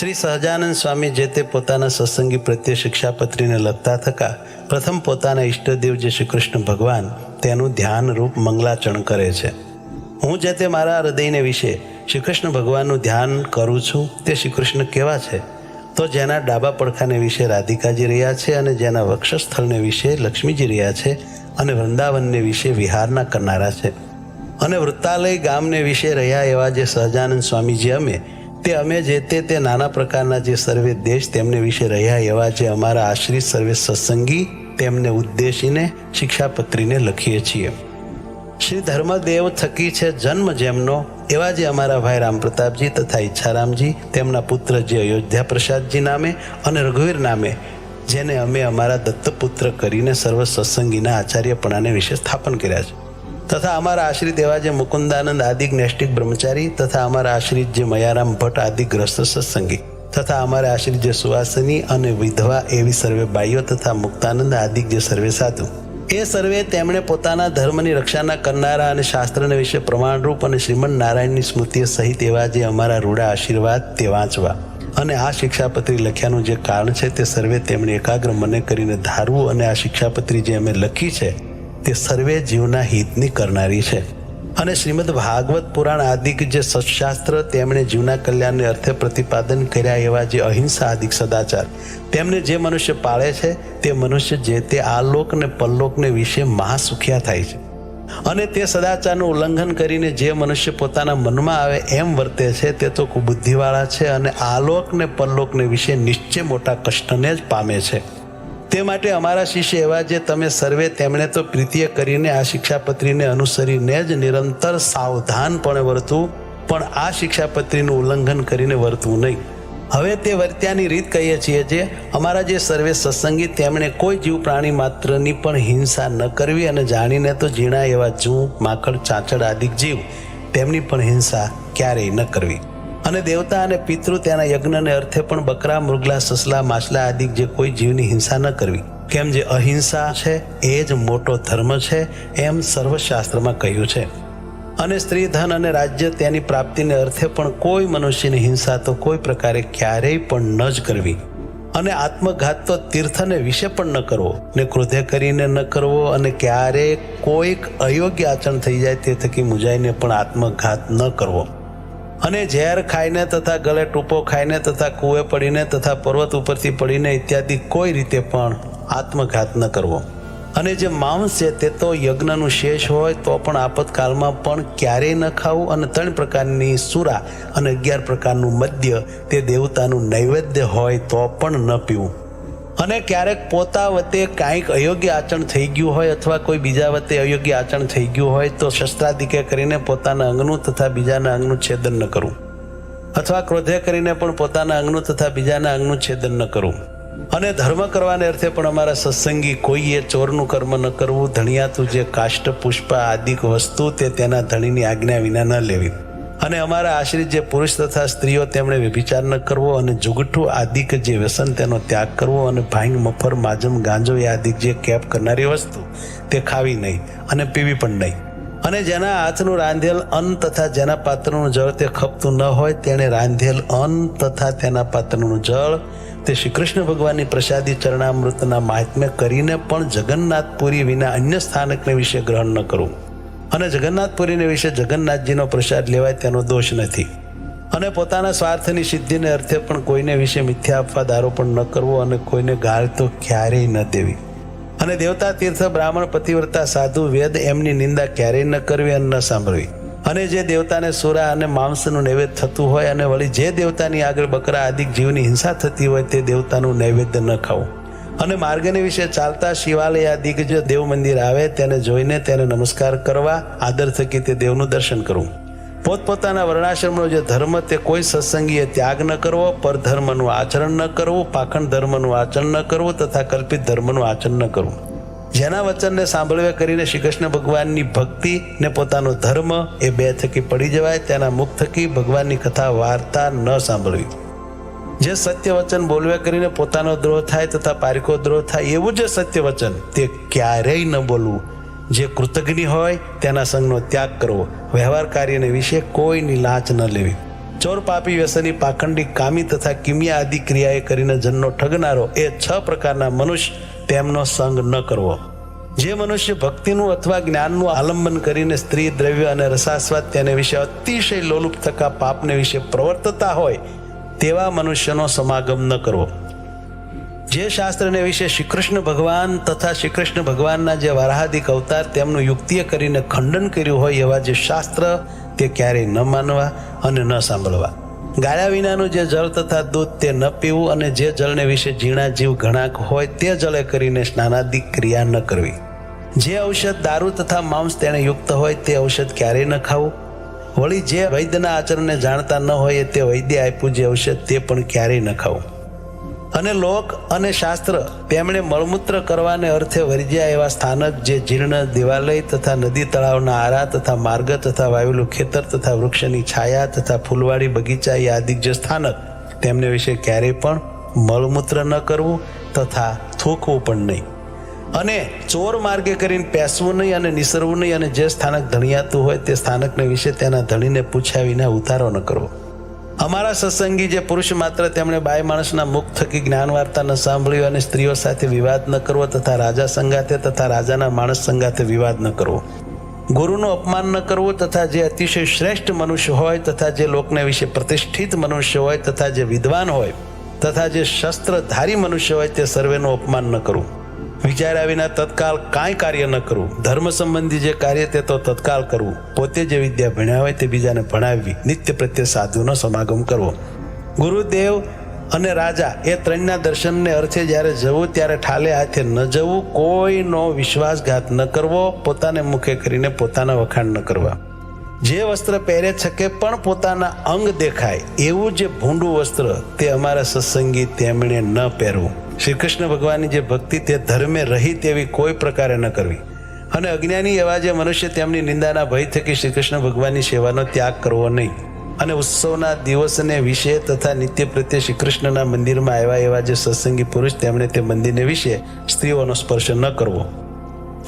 શ્રી સહજાનંદ સ્વામી જે તે પોતાના સત્સંગી પ્રત્યે શિક્ષાપત્રીને લખતા થકા પ્રથમ પોતાના ઈષ્ટદેવ જે શ્રી કૃષ્ણ ભગવાન તેનું ધ્યાન રૂપ મંગલાચરણ કરે છે. હું જે તે મારા હૃદયને વિશે શ્રી કૃષ્ણ ભગવાનનું ધ્યાન કરું છું તે શ્રી કૃષ્ણ કેવા છે? તો જેના ડાબા પડખાને વિશે રાધિકાજી રહ્યા છે અને જેના વક્ષસ્થળને વિશે લક્ષ્મીજી રહ્યા છે અને વૃંદાવનને વિશે વિહારના કરનારા છે અને વૃત્તાલય ગામને વિશે રહ્યા એવા જે સહજાનંદ સ્વામીજી અમે જે તે નાના પ્રકારના જે સર્વે દેશ તેમને વિશે રહ્યા એવા જે અમારા આશ્રિત સર્વે સત્સંગી તેમને ઉદ્દેશીને શિક્ષાપત્રીને લખીએ છીએ. શ્રી ધર્મદેવ થકી છે જન્મ જેમનો એવા જે અમારા ભાઈ રામપ્રતાપજી તથા ઈચ્છારામજી તેમના પુત્ર જે અયોધ્યા પ્રસાદજી નામે અને રઘુવીર નામે જેને અમે અમારા દત્તપુત્ર કરીને સર્વ સત્સંગીના આચાર્યપણાને વિશે સ્થાપન કર્યા છે તથા અમારા આશ્રિત એવા જે મુકુંદાનંદ આદિક નૈષ્ટિક બ્રહ્મચારી તથા અમારા આશ્રિત જે મયારામ ભટ્ટ આદિ ગ્રસ્ત સત્સંગી તથા અમારા આશ્રિત જે સુવાસની અને વિધવા એવી સર્વે બાઈઓ તથા મુક્તાનંદ આદિક જે સર્વે સાધુ એ સર્વે તેમણે પોતાના ધર્મની રક્ષાના કરનારા અને શાસ્ત્રને વિશે પ્રમાણરૂપ અને શ્રીમદ નારાયણની સ્મૃતિ સહિત એવા જે અમારા રૂડા આશીર્વાદ તે વાંચવા અને આ શિક્ષાપત્રી લખ્યાનું જે કારણ છે તે સર્વે તેમણે એકાગ્ર મને કરીને ધારવું અને આ શિક્ષાપત્રી જે અમે લખી છે તે સર્વે જીવના હિતની કરનારી છે અને શ્રીમદ ભાગવત પુરાણ આદિક જે સત્શાસ્ત્ર તેમણે જીવના કલ્યાણને અર્થે પ્રતિપાદન કર્યા એવા જે અહિંસા આદિક સદાચાર તેમને જે મનુષ્ય પાળે છે તે મનુષ્ય જે તે આલોક ને પરલોકને વિશે મહાસુખ્યા થાય છે અને તે સદાચારનું ઉલ્લંઘન કરીને જે મનુષ્ય પોતાના મનમાં આવે એમ વર્તે છે તે તો કુબુદ્ધિવાળા છે અને આલોક ને પરલોકને વિશે નિશ્ચય મોટા કષ્ટને જ પામે છે. તે માટે અમારા શિષ્ય એવા જે તમે સર્વે તેમણે તો પ્રીતિએ કરીને આ શિક્ષાપત્રીને અનુસરીને જ નિરંતર સાવધાનપણે વર્તવું પણ આ શિક્ષાપત્રીનું ઉલ્લંઘન કરીને વર્તવું નહીં. હવે તે વર્ત્યાની રીત કહીએ છીએ જે અમારા જે સર્વે સત્સંગી તેમણે કોઈ જીવ પ્રાણી માત્રની પણ હિંસા ન કરવી અને જાણીને તો ઝીણા એવા જૂ માકડ ચાંચડ આદિક જીવ તેમની પણ હિંસા ક્યારેય ન કરવી અને દેવતા અને પિતૃ તેના યજ્ઞને અર્થે પણ બકરા મૃગલા સસલા માછલા આદિક જે કોઈ જીવની હિંસા ન કરવી કેમ જે અહિંસા છે એ જ મોટો ધર્મ છે એમ સર્વશાસ્ત્રમાં કહ્યું છે. અને સ્ત્રી ધન અને રાજ્ય તેની પ્રાપ્તિને અર્થે પણ કોઈ મનુષ્યની હિંસા તો કોઈ પ્રકારે ક્યારેય પણ ન જ કરવી અને આત્મઘાત તો તીર્થને વિશે પણ ન કરવો ને ક્રોધે કરીને ન કરવો અને ક્યારેય કોઈક અયોગ્ય આચરણ થઈ જાય તે થકી મુજાઈને પણ આત્મઘાત ન કરવો અને ઝેર ખાઈને તથા ગળે ટૂંપો ખાઈને તથા કૂએ પડીને તથા પર્વત ઉપરથી પડીને ઇત્યાદિ કોઈ રીતે પણ આત્મઘાત ન કરવો અને જે માંસ છે તે તો યજ્ઞનું શેષ હોય તો પણ આપતકાળમાં પણ ક્યારેય ન ખાવું અને 3 પ્રકારની સુરા અને 11 પ્રકારનું મદ્ય તે દેવતાનું નૈવેદ્ય હોય તો પણ ન પીવું અને ક્યારેક પોતા વતે કાંઈક અયોગ્ય આચરણ થઈ ગયું હોય અથવા કોઈ બીજા વતે અયોગ્ય આચરણ થઈ ગયું હોય તો શસ્ત્રાદિકે કરીને પોતાના અંગનું તથા બીજાના અંગનું છેદન ન કરવું અથવા ક્રોધે કરીને પણ પોતાના અંગનું તથા બીજાના અંગનું છેદન ન કરવું અને ધર્મ કરવાને અર્થે પણ અમારા સત્સંગી કોઈએ ચોરનું કર્મ ન કરવું ધણિયાતું જે કાષ્ટ પુષ્પ આદિક વસ્તુ તે તેના ધણીની આજ્ઞા વિના ન લેવી અને અમારા આશ્રિત જે પુરુષ તથા સ્ત્રીઓ તેમણે વ્યભિચાર ન કરવો અને જુગઠ્ઠું આદિક જે વ્યસન તેનો ત્યાગ કરવો અને ભાંગ મફર માજમ ગાંજો એ આદિક જે કેપ કરનારી વસ્તુ તે ખાવી નહીં અને પીવી પણ નહીં અને જેના હાથનું રાંધેલ અન્ન તથા જેના પાત્રનું જળ તે ખપતું ન હોય તેણે રાંધેલ અન્ન તથા તેના પાત્રનું જળ તે શ્રી કૃષ્ણ ભગવાનની પ્રસાદી ચરણામૃતના મહાત્મ્ય કરીને પણ જગન્નાથપુરી વિના અન્ય સ્થાનકને વિશે ગ્રહણ ન કરવું અને જગન્નાથપુરીને વિશે જગન્નાથજીનો પ્રસાદ લેવાય તેનો દોષ નથી અને પોતાના સ્વાર્થની સિદ્ધિને અર્થે પણ કોઈને વિશે મિથ્યા અપવાદ આરોપણ ન કરવો અને કોઈને ગાળ તો ક્યારેય ન દેવી અને દેવતા તીર્થ બ્રાહ્મણ પતિવ્રતા સાધુ વેદ એમની નિંદા ક્યારેય ન કરવી અને ન સાંભળવી અને જે દેવતાને સુરા અને માંસનું નૈવેદ્ય થતું હોય અને વળી જે દેવતાની આગળ બકરા આદિક જીવની હિંસા થતી હોય તે દેવતાનું નૈવેદ્ય ન ખાવું અને માર્ગને વિશે ચાલતા શિવાલય આદિક જે દેવ મંદિર આવે તેને જોઈને તેને નમસ્કાર કરવા આદર થકી તે દેવનું દર્શન કરવું પોતપોતાના વર્ણાશ્રમનો જે ધર્મ તે કોઈ સત્સંગીએ ત્યાગ ન કરવો પરધર્મનું આચરણ ન કરવું પાખંડ ધર્મનું આચરણ ન કરવું તથા કલ્પિત ધર્મનું આચરણ ન કરવું જેના વચનને સાંભળવે કરીને શ્રી કૃષ્ણ ભગવાનની ભક્તિ ને પોતાનો ધર્મ એ 2 થકી પડી જવાય તેના મુખ થકી ભગવાનની કથા વાર્તા ન સાંભળવી જે સત્ય વચન બોલવે કરીને પોતાનો દ્રોહ થાય તથા પારિકો દ્રોહ થાય એવું જે સત્ય વચન તે ક્યારેય ન બોલવું જે કૃતજ્ઞ હોય તેના સંગનો ત્યાગ કરવો વ્યવહાર કાર્યને વિશે કોઈની લાંચ ન લેવી ચોર, પાપી, વ્યસની, પાખંડી, કામી તથા કિમિયા આદિ ક્રિયાએ કરીને જનનો ઠગનારો, એ 6 પ્રકારના મનુષ્ય તેમનો સંગ ન કરવો. જે મનુષ્ય ભક્તિનું અથવા જ્ઞાનનું આલંબન કરીને સ્ત્રી, દ્રવ્ય અને રસાસ્વાદ તેને વિશે અતિશય લોલુપ થકા પાપને વિશે પ્રવર્તતા હોય તેવા મનુષ્યનો સમાગમ ન કરવો. જે શાસ્ત્રને વિશે શ્રી કૃષ્ણ ભગવાન તથા શ્રી કૃષ્ણ ભગવાનના જે વારાહાદિક અવતાર તેમનું યુક્તિએ કરીને ખંડન કર્યું હોય એવા જે શાસ્ત્ર, તે ક્યારેય ન માનવા અને ન સાંભળવા. ગાળ્યા વિનાનું જે જળ તથા દૂધ તે ન પીવું, અને જે જળને વિશે ઝીણા જીવ ઘણાક હોય તે જળે કરીને સ્નાનાદિક ક્રિયા ન કરવી. જે ઔષધ, દારૂ તથા માંસ તેને યુક્ત હોય તે ઔષધ ક્યારેય ન ખાવું. વળી જે વૈદ્યના આચરણને જાણતા ન હોય તે વૈદ્ય આપ્યું જે ઔષધ તે પણ ક્યારેય ન ખાવું. અને લોક અને શાસ્ત્ર તેમણે મળમૂત્ર કરવાને અર્થે વર્જ્યા એવા સ્થાનક, જે જીર્ણ દેવાલય તથા નદી તળાવના આરા તથા માર્ગ તથા વાવેલું ખેતર તથા વૃક્ષની છાયા તથા ફૂલવાડી બગીચા એ આદિક જે સ્થાનક, તેમને વિશે ક્યારેય પણ મળમૂત્ર ન કરવું તથા થૂકવું પણ નહીં. અને ચોર માર્ગે કરીને પેસવું નહીં અને નિસરવું નહીં. અને જે સ્થાનક ધણિયાતું હોય તે સ્થાનકને વિશે તેના ધણીને પૂછ્યા વિના ઉતારો ન કરવો. અમારા સત્સંગી જે પુરુષ માત્ર તેમણે બાય માણસના મુખ થકી જ્ઞાન વાર્તા ન સાંભળ્યું, અને સ્ત્રીઓ સાથે વિવાદ ન કરવો તથા રાજા સંગાથે તથા રાજાના માણસ સંગાથે વિવાદ ન કરવો. ગુરુનું અપમાન ન કરવું તથા જે અતિશય શ્રેષ્ઠ મનુષ્ય હોય તથા જે લોકને વિશે પ્રતિષ્ઠિત મનુષ્ય હોય તથા જે વિદ્વાન હોય તથા જે શસ્ત્રધારી મનુષ્ય હોય તે સર્વેનું અપમાન ન કરવું. વિચાર્યા વિના તત્કાળ કાંઈ કાર્ય ન કરવું. ધર્મ સંબંધી જે કાર્ય તે તો તત્કાળ કરવું. પોતે જે વિદ્યા ભણ્યા હોય તે બીજાને ભણાવવી. નિત્ય પ્રત્યે સાધુનો સમાગમ કરવો. ગુરુદેવ અને રાજા એ ત્રણના દર્શનને અર્થે જ્યારે જવું ત્યારે ઠાલે હાથે ન જવું. કોઈનો વિશ્વાસઘાત ન કરવો. પોતાને મુખે કરીને પોતાના વખાણ ન કરવા. જે વસ્ત્ર પહેરે છકે પણ પોતાના અંગ દેખાય એવું જે ભૂંડું વસ્ત્ર તે અમારા સત્સંગી તેમણે ન પહેરવું. શ્રી કૃષ્ણ ભગવાનની જે ભક્તિ તે ધર્મે રહી તેવી કોઈ પ્રકારે ન કરવી. અને અજ્ઞાની એવા જે મનુષ્ય તેમની નિંદાના ભય થકી શ્રી કૃષ્ણ ભગવાનની સેવાનો ત્યાગ કરવો નહીં. અને ઉત્સવના દિવસને વિશે તથા નિત્ય પ્રત્યે શ્રી કૃષ્ણના મંદિરમાં આવ્યા એવા જે સત્સંગી પુરુષ તેમણે તે મંદિરને વિશે સ્ત્રીઓનો સ્પર્શ ન કરવો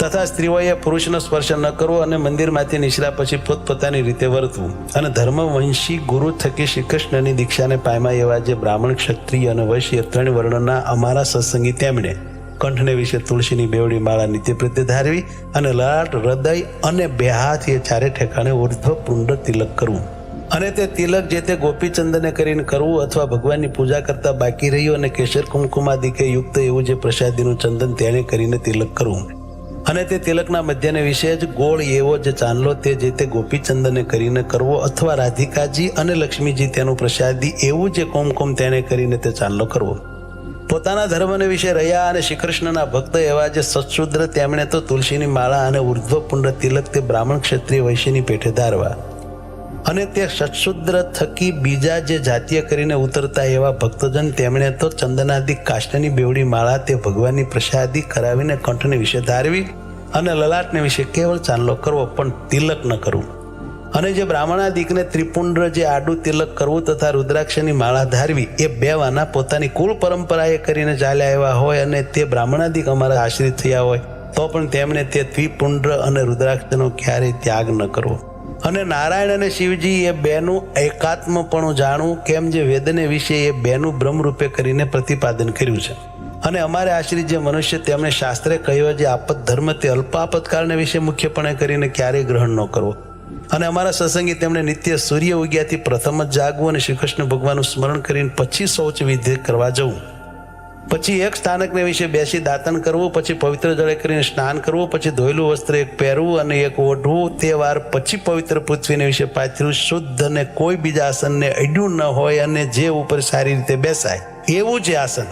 તથા સ્ત્રીઓએ પુરુષનો સ્પર્શ ન કરવો. અને મંદિરમાંથી નીકળ્યા પછી પોતપોતાની રીતે વર્તવું. અને ધર્મવંશી ગુરુ થકી શ્રી કૃષ્ણની દીક્ષાને પામ્યા એવા જે બ્રાહ્મણ, ક્ષત્રિય અને વૈશ્ય 3 વર્ણના અમારા સત્સંગી તેમણે કંઠને વિશે તુલસીની બેવડી માળા નિત્ય પ્રત્યે ધારવી. અને લાટ, હૃદય અને 2 હાથ એ ચારે ઠેકાણે ઉર્ધ્વ પુંડ તિલક કરવું. અને તે તિલક જે તે ગોપીચંદને કરીને કરવું અથવા ભગવાનની પૂજા કરતા બાકી રહ્યું અને કેસર કુમકુમાદિકે યુક્ત એવું જે પ્રસાદીનું ચંદન તેને કરીને તિલક કરવું. અને તે તિલકના મધ્યને વિશે જ ગોળ એવો જે ચાંદલો તે જે તે ગોપીચંદને કરીને કરવો અથવા રાધિકાજી અને લક્ષ્મીજી તેનું પ્રસાદી એવું જે કુમકુમ તેને કરીને તે ચાંદલો કરવો. પોતાના ધર્મને વિશે રહ્યા અને શ્રી કૃષ્ણના ભક્ત એવા જે સત્શુદ્ર તેમણે તો તુલસીની માળા અને ઉર્ધ્વપુંડ તિલક તે બ્રાહ્મણ, ક્ષત્રિય, વૈશ્યની પેઠે ધારવા. અને તે સત્શુદ્ર થકી બીજા જે જાતીય કરીને ઉતરતા એવા ભક્તજન તેમણે તો ચંદનાદિક કાષ્ટની બેવડી માળા તે ભગવાનની પ્રસાદી કરાવીને કંઠને વિશે ધારવી. અને લલાટને વિશે કેવળ ચાંદલો કરવો પણ તિલક ન કરવું. અને જે બ્રાહ્મણાદિકને ત્રિપુંડ જે આડું તિલક કરવું તથા રુદ્રાક્ષની માળા ધારવી એ 2 વાના પોતાની કુલ પરંપરાએ કરીને ચાલ્યા આવ્યા હોય અને તે બ્રાહ્મણાદિક અમારા આશ્રિત થયા હોય તો પણ તેમણે તે ત્રિપુંડ અને રુદ્રાક્ષનો ક્યારેય ત્યાગ ન કરવો. અને નારાયણ અને શિવજી એ 2નું એકાત્મપણું જાણવું, કેમ જે વેદને વિશે એ 2નું બ્રહ્મરૂપે કરીને પ્રતિપાદન કર્યું છે. અને અમારે આશ્રિત જે મનુષ્ય તેમણે શાસ્ત્રે કહ્યો જે આપત ધર્મ તે અલ્પ આપતકાળને વિશે મુખ્યપણે કરીને ક્યારેય ગ્રહણ ન કરવો. અને અમારા સત્સંગી તેમણે નિત્ય સૂર્ય ઉગ્યાથી પ્રથમ જ જાગવું અને શ્રી કૃષ્ણ ભગવાનનું સ્મરણ કરીને પછી શૌચ વિધિ કરવા જવું. પછી એક સ્થાનકને વિશે બેસી દાતન કરવું, પછી પવિત્ર જળે કરીને સ્નાન કરવું, પછી ધોયેલું વસ્ત્ર એક પહેરવું અને એક ઓઢવું. તે વાર પછી પવિત્ર પૃથ્વીને વિશે પાથર્યું શુદ્ધ અને કોઈ બીજા આસનને અડ્યું ન હોય અને જે ઉપર સારી રીતે બેસાય એવું જે આસન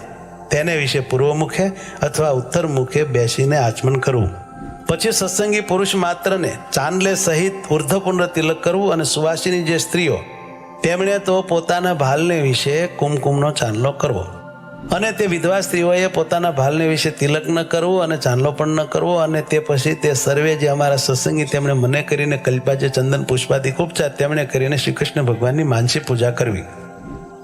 તેને વિશે પૂર્વ મુખે અથવા ઉત્તર મુખે બેસીને આચમન કરવું. પછી સત્સંગી પુરુષ માત્રને ચાંદલે સહિત ઉર્ધ્વપુંડ તિલક કરવું. અને સુવાસિની જે સ્ત્રીઓ તેમણે તો પોતાના ભાલને વિશે કુમકુમનો ચાંદલો કરવો. અને તે વિધવા સ્ત્રીઓએ પોતાના ભાલને વિશે તિલક ન કરવું અને ચાંદલો પણ ન કરવો. અને તે પછી તે સર્વે જે અમારા સત્સંગી તેમણે મને કરીને કલ્પા જે ચંદન પુષ્પાદિક ઉપચાર તેમણે કરીને શ્રી કૃષ્ણ ભગવાનની માનસી પૂજા કરવી.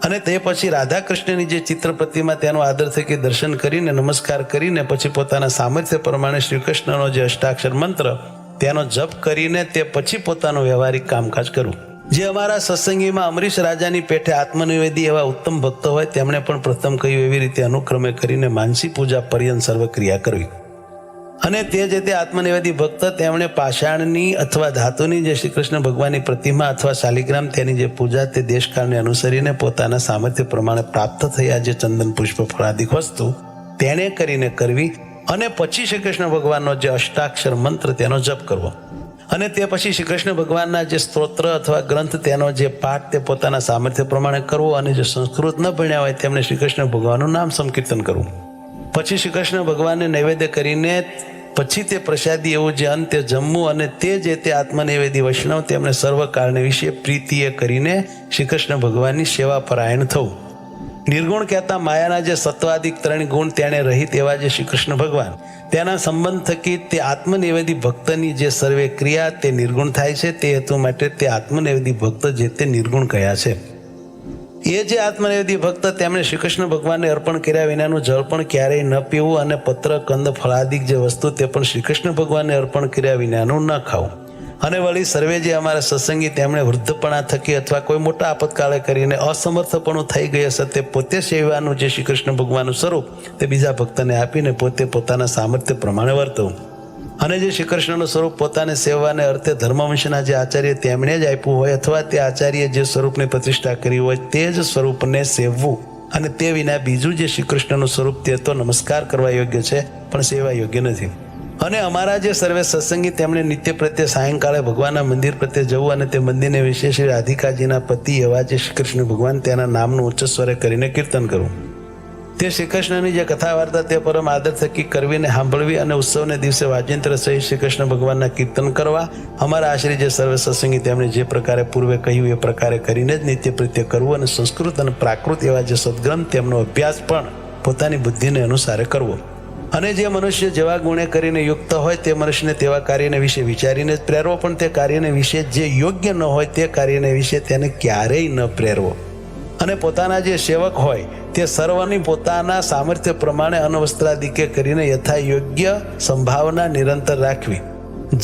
અને તે પછી રાધા કૃષ્ણની જે ચિત્ર પ્રતિમા તેનો આદર થકી દર્શન કરીને નમસ્કાર કરીને પછી પોતાના સામર્થ્ય પ્રમાણે શ્રી કૃષ્ણનો જે અષ્ટાક્ષર મંત્ર તેનો જપ કરીને તે પછી પોતાનું વ્યવહારિક કામકાજ કરવું. જે અમારા સત્સંગીમાં અમરીશ રાજાની પેઠે આત્મનિવેદી એવા ઉત્તમ ભક્તો હોય તેમણે પણ પ્રથમ કહ્યું એવી રીતે અનુક્રમે કરીને માનસી પૂજા પર્યંત સર્વ ક્રિયા કરવી. અને તે જે તે આત્મનિવેદી ભક્ત તેમણે પાષાણની અથવા ધાતુની જે શ્રી કૃષ્ણ ભગવાનની પ્રતિમા અથવા શાલિગ્રામ તેની જે પૂજા તે દેશકાળને અનુસરીને પોતાના સામર્થ્ય પ્રમાણે પ્રાપ્ત થયા જે ચંદન પુષ્પ ફળાદિક વસ્તુ તેણે કરીને કરવી. અને પછી શ્રી કૃષ્ણ ભગવાનનો જે અષ્ટાક્ષર મંત્ર તેનો જપ કરવો. અને તે પછી શ્રી કૃષ્ણ ભગવાનના જે સ્તોત્ર અથવા ગ્રંથ તેનો જે પાઠ તે પોતાના સામર્થ્ય પ્રમાણે કરવો. અને જે સંસ્કૃત ન ભણ્યા હોય તેમને શ્રી કૃષ્ણ ભગવાનનું નામ સંકીર્તન કરવું. પછી શ્રી કૃષ્ણ ભગવાનને નૈવેદ્ય કરીને પછી તે પ્રસાદી એવું જે અંતે જમવું. અને તે જે તે આત્મનિવેદી વૈષ્ણવ તેમને સર્વકાળને વિશે પ્રીતિએ કરીને શ્રી કૃષ્ણ ભગવાનની સેવા પરાયણ થવું. નિર્ગુણ કહેતા માયાના જે સત્વાદિક 3 ગુણ તેણે રહિત એવા જે શ્રી કૃષ્ણ ભગવાન તેના સંબંધ થકી તે આત્મનિવેદી ભક્તની જે સર્વે ક્રિયા તે નિર્ગુણ થાય છે. તે હેતુ માટે તે આત્મનિવેદી ભક્ત જે તે નિર્ગુણ કયા છે. એ જે આત્મનિવેદી ભક્ત તેમણે શ્રી કૃષ્ણ ભગવાનને અર્પણ કર્યા વિનાનું જળ પણ ક્યારેય ન પીવું. અને પત્ર કંદ ફળાદિક જે વસ્તુ તે પણ શ્રી કૃષ્ણ ભગવાનને અર્પણ કર્યા વિનાનું ન ખાવું. અને વળી સર્વે જે અમારા સત્સંગી તેમણે વૃદ્ધપણા થકી અથવા કોઈ મોટા આપતકાળે કરીને અસમર્થપણું થઈ ગઈ હશે તે પોતે સેવાનું જે શ્રી કૃષ્ણ ભગવાનનું સ્વરૂપ તે બીજા ભક્તને આપીને પોતે પોતાના સામર્થ્ય પ્રમાણે વર્તવું. અને જે શ્રી કૃષ્ણનું સ્વરૂપ પોતાને સેવાને અર્થે ધર્મવંશના જે આચાર્ય તેમણે જ આપ્યું હોય અથવા તે આચાર્ય જે સ્વરૂપની પ્રતિષ્ઠા કરી હોય તે જ સ્વરૂપને સેવવું. અને તે વિના બીજું જે શ્રી કૃષ્ણનું સ્વરૂપ તે તો નમસ્કાર કરવા યોગ્ય છે પણ સેવા યોગ્ય નથી. અને અમારા જે સર્વે સત્સંગી તેમણે નિત્ય પ્રત્યે સાયંકાળે ભગવાનના મંદિર પ્રત્યે જવું. અને તે મંદિરને વિશે શ્રી રાધિકાજીના પતિ એવા જે શ્રી કૃષ્ણ ભગવાન તેના નામનું ઉચ્ચ સ્વરે કરીને કીર્તન કરવું. તે શ્રી કૃષ્ણની જે કથા વાર્તા તે પરમ આદર થકી કરવીને સાંભળવી. અને ઉત્સવને દિવસે વાજિંત્ર સહિત શ્રી કૃષ્ણ ભગવાનના કીર્તન કરવા. અમારા આશ્રી જે સર્વે સત્સંગી તેમણે જે પ્રકારે પૂર્વે કહ્યું એ પ્રકારે કરીને જ નિત્ય પ્રત્યે કરવું. અને સંસ્કૃત અને પ્રાકૃત એવા જે સદગ્રંથ તેમનો અભ્યાસ પણ પોતાની બુદ્ધિને અનુસારે કરવો. અને જે મનુષ્ય જેવા ગુણે કરીને યુક્ત હોય તે મનુષ્યને તેવા કાર્યને વિશે વિચારીને જ પ્રેરવો. પણ તે કાર્યને વિશે જે યોગ્ય ન હોય તે કાર્યને વિશે તેને ક્યારેય ન પ્રેરવો. અને પોતાના જે સેવક હોય તે સર્વની પોતાના સામર્થ્ય પ્રમાણે અનવસ્ત્રાદિકે કરીને યથા યોગ્ય સંભાવના નિરંતર રાખવી.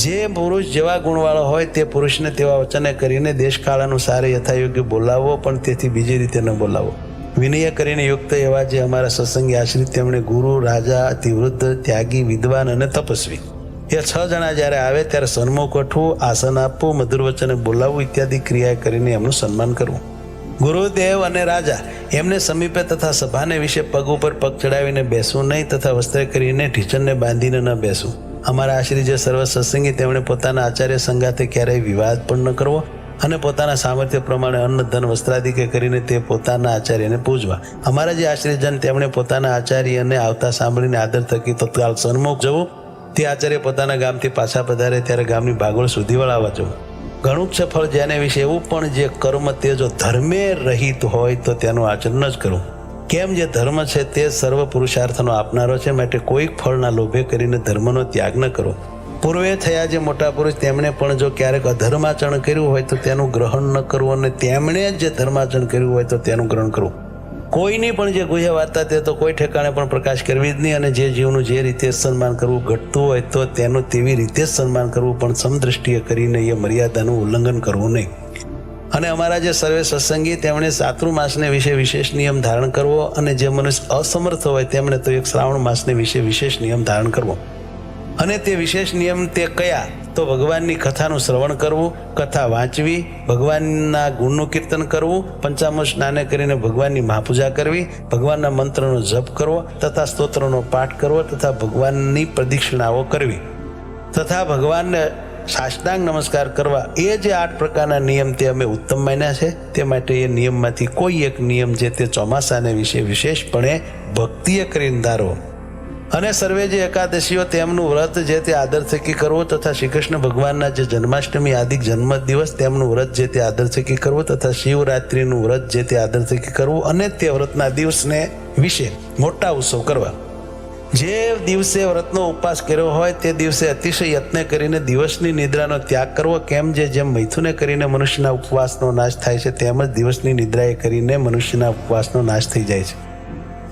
જે પુરુષ જેવા ગુણવાળો હોય તે પુરુષને તેવા વચને કરીને દેશકાળ અનુસારે યથા યોગ્ય બોલાવવો. પણ તેથી બીજી રીતે ન બોલાવવો. વિનય કરીને યુક્ત એવા જે અમારા સત્સંગી આશ્રિત તેમણે ગુરુ, રાજા, અતિવૃદ્ધ, ત્યાગી, વિદ્વાન અને તપસ્વી એ 6 જણા જ્યારે આવે ત્યારે સન્મુખ ઉઠવું, આસન આપવું, મધુર વચને બોલાવવું ઇત્યાદિ ક્રિયા કરીને એમનું સન્માન કરવું. ગુરુદેવ અને રાજા એમને સમીપે તથા સભાને વિશે પગ ઉપર પગ ચડાવીને બેસવું નહીં. તથા વસ્ત્ર કરીને ઢીચણને બાંધીને ન બેસવું. અમારા આશ્રિત જે સર્વ સત્સંગી તેમણે પોતાના આચાર્ય સંગાથે ક્યારેય વિવાદ પણ ન કરવો. અને પોતાના સામર્થ્ય પ્રમાણે અન્ન ધન વસ્ત્રાદિકે કરીને તે પોતાના આચાર્યને પૂજવા. અમારા જે આશ્રયજન તેમણે પોતાના આચાર્યને આવતા સાંભળીને આદર થકી તત્કાળ સન્મુખ જવું. તે આચાર્ય પોતાના ગામથી પાછા પધારે ત્યારે ગામની ભાગોળ સુધી વળાવવા જવું. ઘણું જ સફળ જેને વિશે એવું પણ જે કર્મ તે જો ધર્મે રહિત હોય તો તેનું આચરણ જ કરવું. કેમ જે ધર્મ છે તે સર્વ પુરુષાર્થનો આપનારો છે. માટે કોઈક ફળના લોભે કરીને ધર્મનો ત્યાગ ન કરો. પૂર્વે થયા જે મોટા પુરુષ તેમણે પણ જો ક્યારેક અધર્માચરણ કર્યું હોય તો તેનું ગ્રહણ ન કરવું. અને તેમણે જે ધર્માચરણ કર્યું હોય તો તેનું ગ્રહણ કરવું. કોઈની પણ જે ગુહ્ય વાર્તા તે તો કોઈ ઠેકાણે પણ પ્રકાશ કરવી જ નહીં. અને જે જીવનું જે રીતે સન્માન કરવું ઘટતું હોય તો તેનું તેવી રીતે જ સન્માન કરવું. પણ સમદ્રષ્ટિએ કરીને એ મર્યાદાનું ઉલ્લંઘન કરવું નહીં. અને અમારા જે સર્વે સત્સંગી તેમણે ચાતુર્માસને વિશે વિશેષ નિયમ ધારણ કરવો. અને જે મનુષ્ય અસમર્થ હોય તેમણે તો એક શ્રાવણ માસને વિશે વિશેષ નિયમ ધારણ કરવો. અને તે વિશેષ નિયમ તે કયા તો ભગવાનની કથાનું શ્રવણ કરવું, કથા વાંચવી, ભગવાનના ગુણનું કીર્તન કરવું, પંચામૃત સ્નાને કરીને ભગવાનની મહાપૂજા કરવી, ભગવાનના મંત્રનો જપ કરવો તથા સ્તોત્રનો પાઠ કરવો તથા ભગવાનની પ્રદક્ષિણાઓ કરવી તથા ભગવાનને સાષ્ટાંગ નમસ્કાર કરવા. એ જે 8 પ્રકારના નિયમ તે અમે ઉત્તમ માન્યા છે. તે માટે એ નિયમમાંથી કોઈ એક નિયમ જે તે ચોમાસાને વિશે વિશેષપણે ભક્તિએ કરીને ધારવો. અને સર્વે જે એકાદશીઓ તેમનું વ્રત જે તે આદર થકી કરવું તથા શ્રી કૃષ્ણ ભગવાનના જે જન્માષ્ટમી આદિ જન્મ દિવસ તેમનું વ્રત જે તે આદર થકી કરવું તથા શિવરાત્રિનું વ્રત જે તે આદર થકી કરવું. અને તે વ્રતના દિવસને વિશે મોટા ઉત્સવ કરવા. જે દિવસે વ્રતનો ઉપવાસ કર્યો હોય તે દિવસે અતિશય યત્ન કરીને દિવસની નિદ્રાનો ત્યાગ કરવો. કેમ જેમ મૈથુને કરીને મનુષ્યના ઉપવાસનો નાશ થાય છે તેમ જ દિવસની નિદ્રાએ કરીને મનુષ્યના ઉપવાસનો નાશ થઈ જાય છે.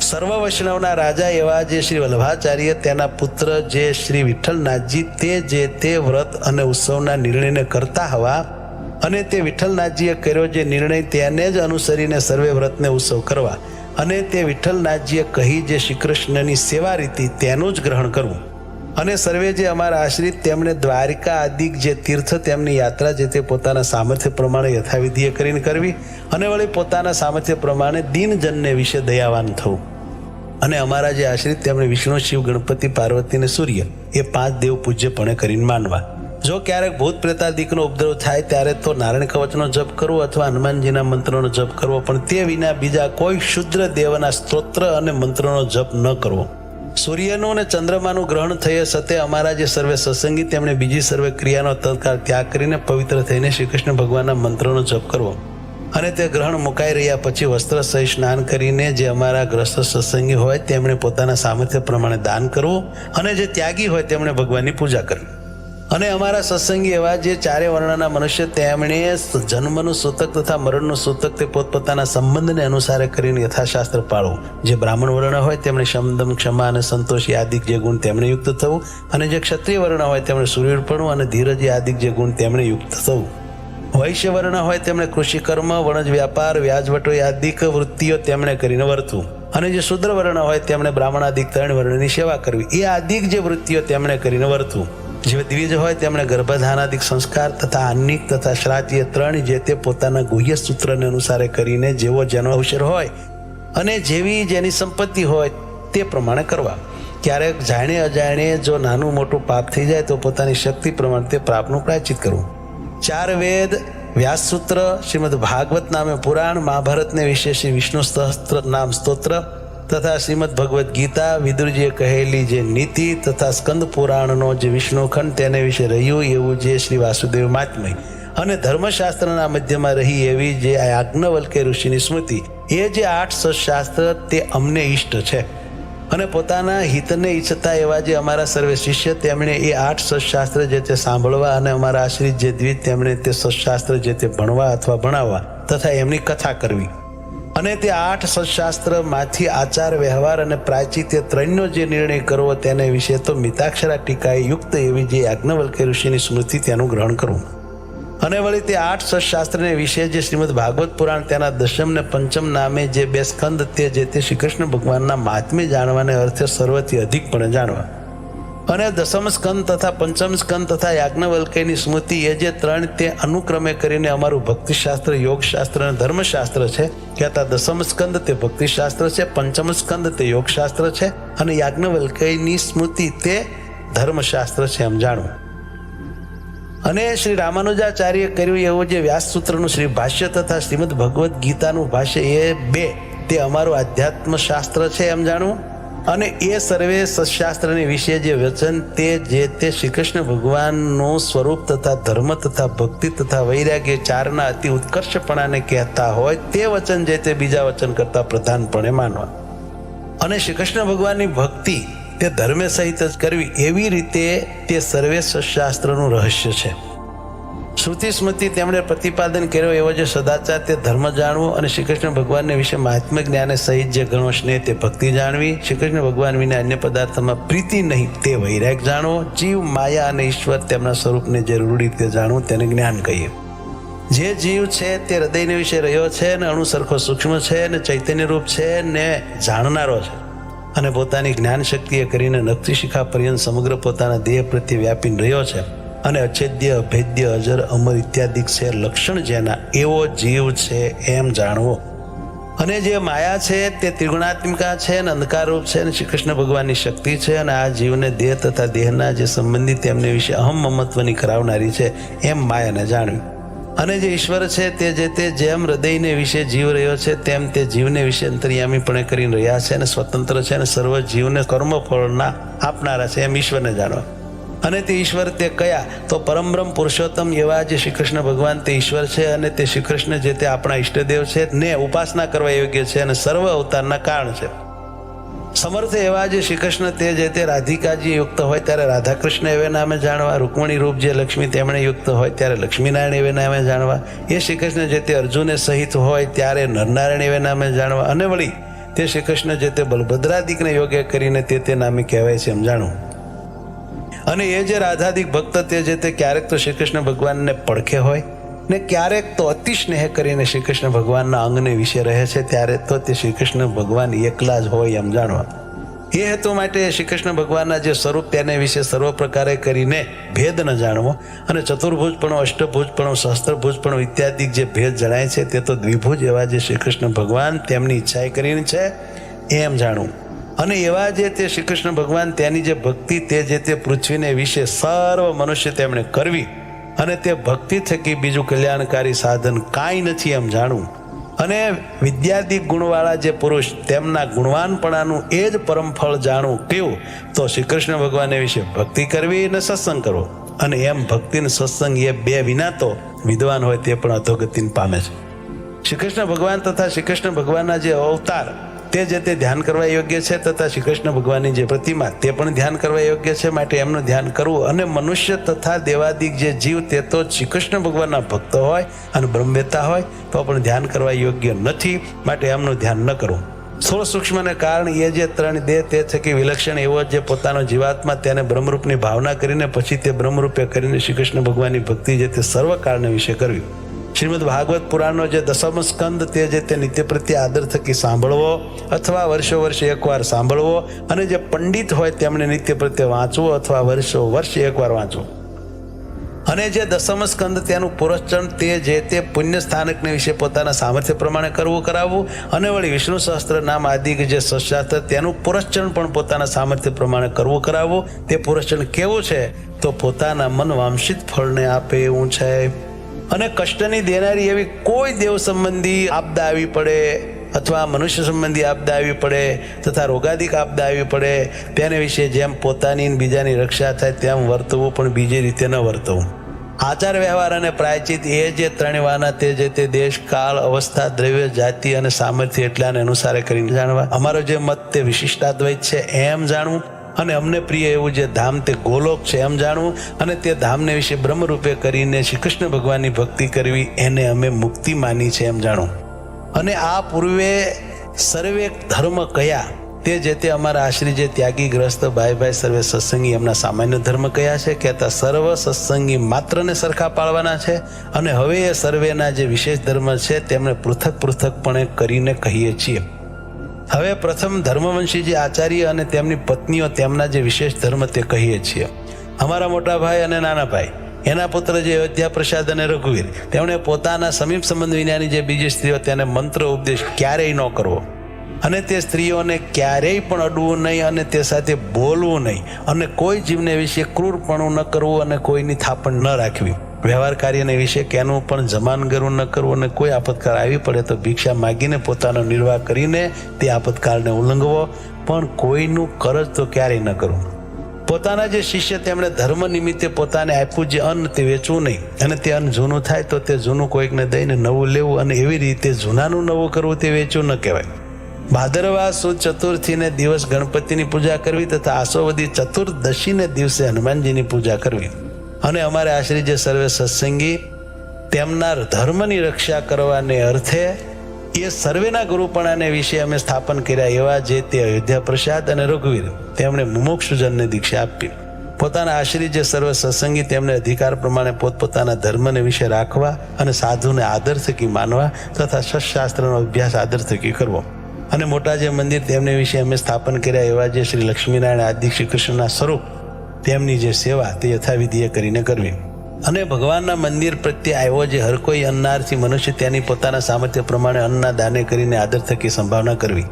સર્વ વૈષ્ણવના રાજા એવા જે શ્રી વલ્લભાચાર્ય તેના પુત્ર જે શ્રી વિઠ્ઠલનાથજી તે જે તે વ્રત અને ઉત્સવના નિર્ણયને કરતા હવા અને તે વિઠ્ઠલનાથજીએ કર્યો જે નિર્ણય તેને જ અનુસરીને સર્વે વ્રતને ઉત્સવ કરવા અને તે વિઠ્ઠલનાથજીએ કહી જે શ્રી કૃષ્ણની સેવા રીતિ તેનું જ ગ્રહણ કરવું અને સર્વે જે અમારા આશ્રિત તેમણે દ્વારિકા આદિક જે તીર્થ તેમની યાત્રા જે તે પોતાના સામર્થ્ય પ્રમાણે યથાવિધિએ કરીને કરવી અને વળી પોતાના સામર્થ્ય પ્રમાણે દીનજનને વિશે દયાવાન થવું અને અમારા જે આશ્રિત તેમણે વિષ્ણુ શિવ ગણપતિ પાર્વતી અને સૂર્ય એ 5 દેવ પૂજ્યપણે કરીને માનવા. જો ક્યારેક ભૂત પ્રેતાદિકનો ઉપદ્રવ થાય ત્યારે તો નારાયણ કવચનો જપ કરવો અથવા હનુમાનજીના મંત્રોનો જપ કરવો, પણ તે વિના બીજા કોઈ શુદ્ર દેવના સ્તોત્ર અને મંત્રોનો જપ ન કરવો. સૂર્યનું અને ચંદ્રમાનું ગ્રહણ થયે સતે અમારા જે સર્વે સત્સંગી તેમણે બીજી સર્વે ક્રિયાનો તત્કાળ ત્યાગ કરીને પવિત્ર થઈને શ્રી કૃષ્ણ ભગવાનના મંત્રોનો જપ કરવો અને તે ગ્રહણ મુકાઈ રહ્યા પછી વસ્ત્ર સહિત સ્નાન કરીને જે અમારા ગ્રસ્ત સત્સંગી હોય તેમણે પોતાના સામર્થ્ય પ્રમાણે દાન કરવું અને જે ત્યાગી હોય તેમણે ભગવાનની પૂજા કરવી. અને અમારા સત્સંગી એવા જે 4 વર્ણના મનુષ્ય તેમણે જન્મનું સૂતક તથા મરણનું સૂતક તે પોતપોતાના સંબંધને અનુસારે કરીને યથાશાસ્ત્ર પાળવું. જે બ્રાહ્મણ વર્ણ હોય તેમણે શમદમ ક્ષમા અને સંતોષી આદિક જે ગુણ તેમણે યુક્ત થવું અને જે ક્ષત્રિય વર્ણ હોય તેમણે સૂર્યપણું અને ધીરજી આદિક જે ગુણ તેમણે યુક્ત થવું. વૈશ્ય વર્ણ હોય તેમણે કૃષિ કર્મ, વણજ વ્યાપાર, વ્યાજવટો આદિક વૃત્તિઓ તેમણે કરીને વર્તવું અને જે શુદ્ર વર્ણ હોય તેમણે બ્રાહ્મણાદિક 3 વર્ણની સેવા કરવી એ આદિક જે વૃત્તિઓ તેમણે કરીને વર્તવું. જે દ્વિજ હોય તેમણે ગર્ભધાનાદિક સંસ્કાર તથા આન્નિક તથા શ્રાદ્ધ 3 જે તે પોતાના ગુહ્ય સૂત્રને અનુસારે કરીને જેવો જેનો અવસર હોય અને જેવી જેની સંપત્તિ હોય તે પ્રમાણે કરવા. ક્યારેક જાણે અજાણે જો નાનું મોટું પાપ થઈ જાય તો પોતાની શક્તિ પ્રમાણે તે પાપનું પ્રાયશ્ચિત કરવું. 4 વેદ, વ્યાસસૂત્ર, શ્રીમદ ભાગવત નામે પુરાણ, મહાભારતને વિશે શ્રી વિષ્ણુ સહસ્ત્ર નામ સ્તોત્ર તથા શ્રીમદ ભગવદ્ ગીતા, વિદુરજીએ કહેલી જે નીતિ તથા સ્કંદ પુરાણનો જે વિષ્ણુખંડ તેને વિશે રહ્યું એવું જે શ્રી વાસુદેવ મહાત્મય અને ધર્મશાસ્ત્રના મધ્યમાં રહી એવી જે યાજ્ઞવલ્ક્ય ઋષિની સ્મૃતિ એ જે 8 સત્શાસ્ત્ર તે અમને ઈષ્ટ છે. અને પોતાના હિતને ઈચ્છતા એવા જે અમારા સર્વે શિષ્ય તેમણે એ 8 સત્શાસ્ત્ર જે તે સાંભળવા અને અમારા આશ્રિત જે દ્વિજ તેમણે તે સત્શાસ્ત્ર જે તે ભણવા અથવા ભણાવવા તથા એમની કથા કરવી અને તે 8 સત્શાસ્ત્રમાંથી આચાર વ્યવહાર અને પ્રાયશ્ચિત્ય 3નો જે નિર્ણય કરવો તેને વિશે તો મિતાક્ષરા ટીકાએ યુક્ત એવી જે યાજ્ઞવલ્ક્ય ઋષિની સ્મૃતિ તેનું ગ્રહણ કરવું. અને વળી તે 8 સત્શાસ્ત્રને વિશે જે શ્રીમદ ભાગવત પુરાણ તેના 10મ ને 5મ નામે જે 2 સ્કંદ તે જે તે શ્રી કૃષ્ણ ભગવાનના મહાત્મ્ય જાણવાને અર્થે સર્વથી અધિકપણે જાણવા અને 10મ સ્કંદ તથા 5મ સ્કંદ તથા યાજ્ઞવલ્ક્યની સ્મૃતિ એ જે 3 તે અનુક્રમે કરીને અમારું ભક્તિશાસ્ત્ર, યોગશાસ્ત્ર અને ધર્મશાસ્ત્ર છે. કહેતા 10મ સ્કંદ તે ભક્તિશાસ્ત્ર છે, 5મ સ્કંદ તે યોગશાસ્ત્ર છે અને યાજ્ઞવલ્ક્યની સ્મૃતિ તે ધર્મશાસ્ત્ર છે એમ જાણવું. અને શ્રી રામાનુજાચાર્ય કર્યું એવું જે વ્યાસસૂત્રનું શ્રી ભાષ્ય તથા શ્રીમદ ભગવદ્ ગીતાનું ભાષ્ય એ 2 તે અમારું આધ્યાત્મ શાસ્ત્ર છે એમ જાણવું. અને એ સર્વે સત્શાસ્ત્રની વિશે જે વચન તે જે તે શ્રી કૃષ્ણ ભગવાનનું સ્વરૂપ તથા ધર્મ તથા ભક્તિ તથા વૈરાગ્ય 4ના અતિ ઉત્કર્ષપણાને કહેતા હોય તે વચન જે તે બીજા વચન કરતા પ્રધાનપણે માનવા. અને શ્રી કૃષ્ણ ભગવાનની ભક્તિ તે ધર્મે સહિત જ કરવી એવી રીતે તે સર્વે સત્શાસ્ત્રનું રહસ્ય છે. શ્રુતિ સ્મૃતિ તેમણે પ્રતિપાદન કર્યો એવો જે સદાચાર તે ધર્મ જાણવો અને શ્રી કૃષ્ણ ભગવાનને વિશે મહાત્મ્ય જ્ઞાને સહિત જે ગણો સ્નેહ તે ભક્તિ જાણવી. શ્રી કૃષ્ણ ભગવાન વિના અન્ય પદાર્થમાં પ્રીતિ નહીં તે વૈરાગ જાણવો. જીવ, માયા અને ઈશ્વર તેમના સ્વરૂપને જે રૂઢ રીતે જાણવું તેને જ્ઞાન કહીએ. જે જીવ છે તે હૃદયને વિશે રહ્યો છે ને અણુ સરખો સૂક્ષ્મ છે ને ચૈતન્ય રૂપ છે ને જાણનારો છે અને પોતાની જ્ઞાન શક્તિએ કરીને નખથી શિખા પર્યંત સમગ્ર પોતાના દેહ પ્રત્યે વ્યાપીને રહ્યો છે અને અછેદ્ય, અભેદ્ય, અજર, અમર ઇત્યાદિક છે લક્ષણ જેના એવો જીવ છે એમ જાણવો. અને જે માયા છે તે ત્રિગુણાત્મિકા છે અને અંધકારરૂપ છે અને શ્રી કૃષ્ણ ભગવાનની શક્તિ છે અને આ જીવને દેહ તથા દેહના જે સંબંધી તેમને વિશે અહમ મમત્વની કરાવનારી છે એમ માયાને જાણવી. અને જે ઈશ્વર છે તે જે તે જેમ હૃદયને વિશે જીવ રહ્યો છે તેમ તે જીવને વિશે અંતર્યામીપણે કરીને રહ્યા છે અને સ્વતંત્ર છે અને સર્વ જીવને કર્મફળના આપનારા છે એમ ઈશ્વરને જાણવા. અને તે ઈશ્વર તે કયા તો પરમબ્રહ્મ પુરુષોત્તમ એવા જે શ્રી કૃષ્ણ ભગવાન તે ઈશ્વર છે અને તે શ્રી કૃષ્ણ જે તે આપણા ઈષ્ટદેવ છે ને ઉપાસના કરવા યોગ્ય છે અને સર્વ અવતારના કારણ છે. સમર્થ એવા જે શ્રી કૃષ્ણ તે જે તે રાધિકાજી યુક્ત હોય ત્યારે રાધાકૃષ્ણ એવે નામે જાણવા. રૂકમણી રૂપ જે લક્ષ્મી તેમણે યુક્ત હોય ત્યારે લક્ષ્મીનારાયણ એવે નામે જાણવા. એ શ્રી કૃષ્ણ જે તે અર્જુને સહિત હોય ત્યારે નરનારાયણ એવે નામે જાણવા. અને વળી તે શ્રી કૃષ્ણ જે તે બલભદ્રાદિકને યોગ્ય કરીને તે નામે કહેવાય છે એમ જાણવું. અને એ જે રાધાદિક ભક્ત તે જે તે ક્યારેક તો શ્રી કૃષ્ણ ભગવાનને પડખે હોય, ને ક્યારેક તો અતિ સ્નેહ કરીને શ્રી કૃષ્ણ ભગવાનના અંગને વિશે રહે છે, ત્યારે તો તે શ્રી કૃષ્ણ ભગવાન એકલા જ હોય એમ જાણવા. એ હેતુ માટે શ્રી કૃષ્ણ ભગવાનના જે સ્વરૂપ તેને વિશે સર્વ પ્રકારે કરીને ભેદ ન જાણવો, અને ચતુર્ભુજપણો, અષ્ટભુજપણો, સહસ્ત્રભુજપણો ઇત્યાદિ જે ભેદ જણાય છે તે તો દ્વિભુજ એવા જે શ્રી કૃષ્ણ ભગવાન તેમની ઈચ્છાએ કરીને છે એમ જાણવું. અને એવા જે તે શ્રી કૃષ્ણ ભગવાન તેની જે ભક્તિ તે જે તે પૃથ્વીને વિશે સર્વ મનુષ્ય તેમણે કરવી, અને તે ભક્તિ થકી બીજું કલ્યાણકારી સાધન કાંઈ નથી એમ જાણવું. અને વિદ્યાદિક ગુણવાળા જે પુરુષ તેમના ગુણવાનપણાનું એ જ પરમ ફળ જાણવું કેવું, તો શ્રી કૃષ્ણ ભગવાન વિશે ભક્તિ કરવી અને સત્સંગ કરવો. અને એમ ભક્તિ અને સત્સંગ એ બે વિના તો વિદ્વાન હોય તે પણ અધોગતિને પામે છે. શ્રી કૃષ્ણ ભગવાન તથા શ્રી કૃષ્ણ ભગવાનના જે અવતાર તે જે તે ધ્યાન કરવા યોગ્ય છે, તથા શ્રી કૃષ્ણ ભગવાનની જે પ્રતિમા તે પણ ધ્યાન કરવા યોગ્ય છે. માટે એમનું ધ્યાન કરવું. અને મનુષ્ય તથા દેવાદિક જે જીવ તે તો શ્રી કૃષ્ણ ભગવાનના ભક્ત હોય અને બ્રહ્મવેતા હોય તો પણ ધ્યાન કરવા યોગ્ય નથી, માટે એમનું ધ્યાન ન કરવું. સ્થૂળ સૂક્ષ્મને કારણ એ જે ત્રણ દેહ તે થકી વિલક્ષણ એવો જે પોતાનો જીવાત્મા તેને બ્રહ્મરૂપની ભાવના કરીને પછી તે બ્રહ્મરૂપે કરીને શ્રી કૃષ્ણ ભગવાનની ભક્તિ જે તે સર્વ કાળને વિશે કરવી. શ્રીમદ ભાગવત પુરાણનો જે દસમ સ્કંદ તે જે તે નિત્ય પ્રત્યે આદર થકી સાંભળવો, અથવા વર્ષો વર્ષે એકવાર સાંભળવો, અને જે પંડિત હોય તેમણે નિત્ય પ્રત્યે વાંચવું, અથવા વર્ષો વર્ષે એકવાર વાંચવું. અને જે દસમ સ્કંદ તેનું પુરસ્ચરણ તે જે તે પુણ્ય સ્થાનકને વિશે પોતાના સામર્થ્ય પ્રમાણે કરાવવું. અને વળી વિષ્ણુ સહસ્ત્ર નામ આદિ જે સશાસ્ત્ર તેનું પુરસ્ચરણ પણ પોતાના સામર્થ્ય પ્રમાણે કરાવવું. તે પુરસ્ચરણ કેવું છે, તો પોતાના મન વાંશિત ફળને આપે એવું છે. અને કષ્ટની દેનારી એવી કોઈ દેવ સંબંધી આપદા આવી પડે, અથવા મનુષ્ય સંબંધી આપદા આવી પડે, તથા રોગાદિક આપદા આવી પડે, તેને વિશે જેમ પોતાની બીજાની રક્ષા થાય તેમ વર્તવું, પણ બીજી રીતે ન વર્તવું. આચાર વ્યવહાર અને પ્રાયચિત એ જે ત્રણ વાના તે જે તે દેશ, કાળ, અવસ્થા, દ્રવ્ય, જાતિ અને સામર્થ્ય એટલાને અનુસારે કરીને જાણવા. અમારો જે મત તે વિશિષ્ટાદ્વૈત છે એમ જાણવું. અને અમને પ્રિય એવું જે ધામ તે ગોલોક છે એમ જાણવું. અને તે ધામને વિશે બ્રહ્મરૂપે કરીને શ્રી કૃષ્ણ ભગવાનની ભક્તિ કરવી, એને અમે મુક્તિ માની છે એમ જાણવું. અને આ પૂર્વે સર્વે ધર્મ કયા તે જે તે અમારા આશ્રી જે ત્યાગી ગ્રસ્ત ભાઈ સર્વે સત્સંગી એમના સામાન્ય ધર્મ કયા છે, કહેતા સર્વ સત્સંગી માત્રને સરખા પાળવાના છે. અને હવે એ સર્વેના જે વિશેષ ધર્મ છે તેમને પૃથક પૃથકપણે કરીને કહીએ છીએ. હવે પ્રથમ ધર્મવંશી જે આચાર્ય અને તેમની પત્નીઓ તેમના જે વિશેષ ધર્મ તે કહીએ છીએ. અમારા મોટા ભાઈ અને નાના ભાઈ, એના પુત્ર જે અયોધ્યા પ્રસાદ અને રઘુવીર, તેમણે પોતાના સમીપ સંબંધ વિનાની જે બીજી સ્ત્રીઓ તેને મંત્ર ઉપદેશ ક્યારેય ન કરવો, અને તે સ્ત્રીઓને ક્યારેય પણ અડવું નહીં, અને તે સાથે બોલવું નહીં, અને કોઈ જીવને વિશે ક્રૂરપણું ન કરવું, અને કોઈની થાપણ ન રાખવી. વ્યવહાર કાર્યને વિશે કેનું પણ જમાનગરું ન કરવું, અને કોઈ આપતકાળ આવી પડે તો ભિક્ષા માગીને પોતાનો નિર્વાહ કરીને તે આપતકાળને ઉલ્લંઘવો, પણ કોઈનું કરજ તો ક્યારેય ન કરવું. પોતાના જે શિષ્ય તેમણે ધર્મ નિમિત્તે પોતાને આપ્યું જે અન્ન તે વેચવું નહીં, અને તે અન્ન જૂનું થાય તો તે જૂનું કોઈકને દઈને નવું લેવું, અને એવી રીતે જૂનાનું નવું કરવું તે વેચવું ન કહેવાય. ભાદરવા સુદ ચતુર્થીને દિવસ ગણપતિની પૂજા કરવી, તથા આસોવદી ચતુર્દશીને દિવસે હનુમાનજીની પૂજા કરવી. અને અમારે આશ્રી જે સર્વે સત્સંગી તેમના ધર્મની રક્ષા કરવાને અર્થે એ સર્વેના ગુરુપણાને વિશે અમે સ્થાપન કર્યા એવા જે તે અયોધ્યા પ્રસાદ અને રઘુવીર તેમણે મુમુક્ષુજનને દીક્ષા આપી. પોતાના આશ્રી જે સર્વ સત્સંગી તેમને અધિકાર પ્રમાણે પોતપોતાના ધર્મને વિશે રાખવા, અને સાધુને આદર થકી માનવા, તથા સત્શાસ્ત્રનો અભ્યાસ આદર થકી કરવો. અને મોટા જે મંદિર તેમને વિશે અમે સ્થાપન કર્યા એવા જે શ્રી લક્ષ્મીનારાયણ આદિ શ્રી કૃષ્ણના સ્વરૂપ તેમની જે સેવા તે યથાવિધિએ કરીને કરવી. અને ભગવાનના મંદિર પ્રત્યે આવ્યો જે હર કોઈ અન્નાર્થી મનુષ્ય તેની પોતાના સામર્થ્ય પ્રમાણે અન્નના દાને કરીને આદર થકી સંભાવના કરવી.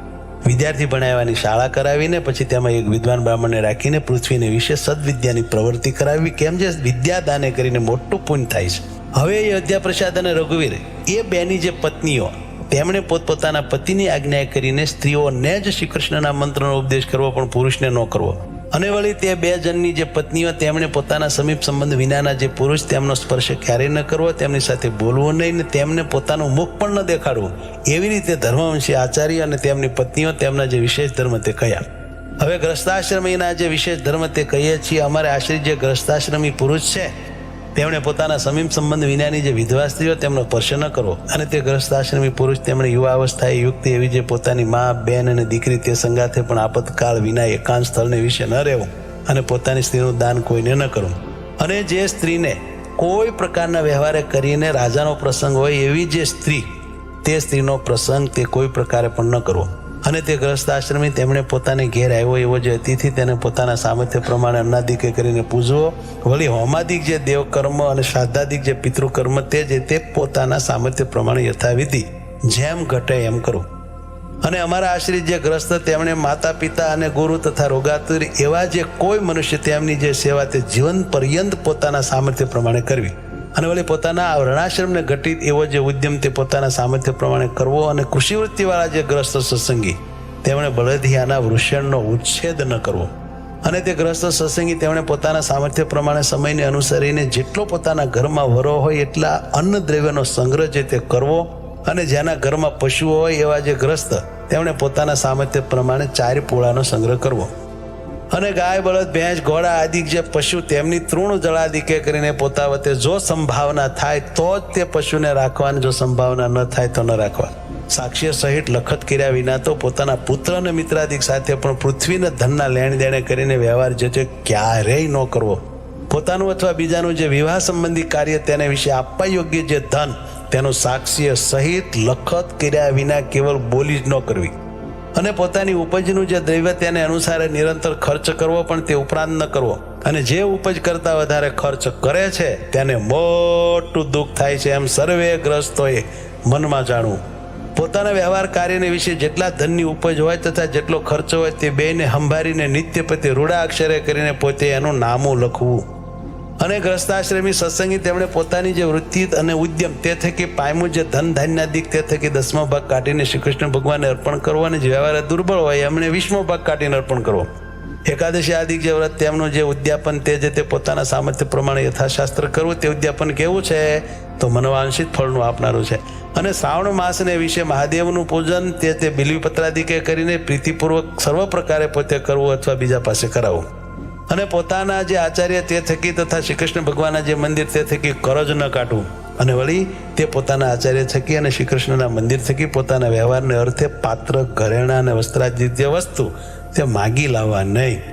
વિદ્યાર્થી ભણાવવાની શાળા કરાવીને પછી તેમાં એક વિદ્વાન બ્રાહ્મણને રાખીને પૃથ્વીને વિશે સદવિદ્યાની પ્રવૃત્તિ કરાવવી, કેમ જે વિદ્યા દાને કરીને મોટું પુણ્ય થાય છે. હવે અયોધ્યા પ્રસાદ અને રઘુવીર એ બેની જે પત્નીઓ તેમણે પોતપોતાના પતિની આજ્ઞા કરીને સ્ત્રીઓને જ શ્રી કૃષ્ણના મંત્રનો ઉપદેશ કરવો, પણ પુરુષને ન કરવો. અને વળી તે બે જણની જે પત્નીઓ તેમણે પોતાના સમીપ સંબંધ વિનાના જે પુરુષ તેમનો સ્પર્શ ક્યારેય ન કરવો, તેમની સાથે બોલવું નહીં, ને તેમને પોતાનું મુખ પણ ન દેખાડવું. એવી રીતે ધર્મવંશી આચાર્ય અને તેમની પત્નીઓ તેમના જે વિશેષ ધર્મ તે કયા. હવે ગ્રસ્તાશ્રમીના જે વિશેષ ધર્મ તે કહીએ છીએ. અમારે આશ્રિત જે ગ્રસ્તાશ્રમી પુરુષ છે તેમણે પોતાના સમીપ સંબંધ વિનાની જે વિધવા સ્ત્રીઓ તેમનો સ્પર્શ ન કરવો. અને તે ગ્રસ્તાશ્રમી પુરુષ તેમણે યુવા અવસ્થાએ યુક્ત એવી જે પોતાની મા, બેન અને દીકરી તે સંગાથે પણ આપતકાળ વિના એકાંત સ્થળને વિશે ન રહેવું, અને પોતાની સ્ત્રીનું દાન કોઈને ન કરવું. અને જે સ્ત્રીને કોઈ પ્રકારના વ્યવહારે કરીને રાજાનો પ્રસંગ હોય એવી જે સ્ત્રી, તે સ્ત્રીનો પ્રસંગ તે કોઈ પ્રકારે પણ ન કરવો. અને તે ગ્રસ્ત આશ્રમી તેમણે પોતાને ઘેર આવ્યો એવો જે અતિથિ તેને પોતાના સામર્થ્ય પ્રમાણે અન્નાદિકે કરીને પૂજવો. વળી હોમાદિક જે દેવકર્મ અને શ્રાદ્ધાદિક જે પિતૃકર્મ તે પોતાના સામર્થ્ય પ્રમાણે યથાવિધિ જેમ ઘટે એમ કરવું. અને અમારા આશ્રિત જે ગ્રસ્ત તેમણે માતા પિતા અને ગુરુ તથા રોગાતુર એવા જે કોઈ મનુષ્ય તેમની જે સેવા તે જીવન પર્યંત પોતાના સામર્થ્ય પ્રમાણે કરવી. અને વળી પોતાના વર્ણાશ્રમને ઘટિત એવો જે ઉદ્યમ તે પોતાના સામર્થ્ય પ્રમાણે કરવો. અને કૃષિવૃત્તિવાળા જે ગ્રસ્ત સત્સંગી તેમણે બળદિયાના વૃષણનો ઉચ્છેદ ન કરવો. અને તે ગ્રસ્ત સત્સંગી તેમણે પોતાના સામર્થ્ય પ્રમાણે સમયને અનુસરીને જેટલો પોતાના ઘરમાં વરો હોય એટલા અન્ન દ્રવ્યનો સંગ્રહ જે તે કરવો. અને જેના ઘરમાં પશુઓ હોય એવા જે ગ્રસ્ત તેમણે પોતાના સામર્થ્ય પ્રમાણે 4 પોળાનો સંગ્રહ કરવો. અને ગાય બળદ ભેંસ ઘોડા આદિ જે પશુ તેમની તૃણ જળાદિકે કરીને પોતા વતે જો સંભાવના થાય તો જ તે પશુને રાખવાની, જો સંભાવના ન થાય તો ન રાખવા. સાક્ષ્ય સહિત લખત કર્યા વિના તો પોતાના પુત્ર અને મિત્રાદિક સાથે પણ પૃથ્વીના ધનના લેણ દેણે કરીને વ્યવહાર જે છે ક્યારેય ન કરવો. પોતાનું અથવા બીજાનું જે વિવાહ સંબંધી કાર્ય તેને વિશે આપવા યોગ્ય જે ધન તેનું સાક્ષ્ય સહિત લખત કર્યા વિના કેવળ બોલી જ ન કરવી. અને પોતાની ઉપજનું જે દ્રવ્ય તેને અનુસારે નિરંતર ખર્ચ કરવો, પણ તે ઉપરાંત ન કરવો. અને જે ઉપજ કરતા વધારે ખર્ચ કરે છે તેને મોટું દુઃખ થાય છે એમ સર્વે ગ્રસ્તોએ મનમાં જાણવું. પોતાના વ્યવહાર કાર્યને વિશે જેટલા ધનની ઉપજ હોય તથા જેટલો ખર્ચ હોય તે બેને સંભાળીને નિત્ય પ્રત્યે રૂડા અક્ષરે કરીને પોતે એનું નામું લખવું. અને ગ્રસ્તાશ્રમી સત્સંગી તેમણે પોતાની જે વૃત્તિ અને ઉદ્યમ તે થકી પામ્યું જે ધન ધાન્યાદિક તે થકી 10મો ભાગ કાઢીને શ્રી કૃષ્ણ ભગવાનને અર્પણ કરવો. અને જે વ્યવહાર દુર્બળ હોય એમણે 20મો ભાગ કાઢીને અર્પણ કરવો. એકાદશી આદિક જે વ્રત તેમનું જે ઉદ્યાપન તે પોતાના સામર્થ્ય પ્રમાણે યથાશાસ્ત્ર કરવું. તે ઉદ્યાપન કેવું છે તો મનવાંશિત ફળનું આપનારું છે. અને શ્રાવણ માસને વિશે મહાદેવનું પૂજન તે બિલ્વીપત્રાદિકે કરીને પ્રીતિપૂર્વક સર્વ પ્રકારે પોતે કરવું અથવા બીજા પાસે કરાવવું. અને પોતાના જે આચાર્ય તે થકી તથા શ્રી કૃષ્ણ ભગવાનના જે મંદિર તે થકી કરજ ન કાઢવું. અને વળી તે પોતાના આચાર્ય થકી અને શ્રી કૃષ્ણના મંદિર થકી પોતાના વ્યવહારને અર્થે પાત્ર ઘરેણા અને વસ્ત્રાદિ જે વસ્તુ તે માગી લાવવા નહીં.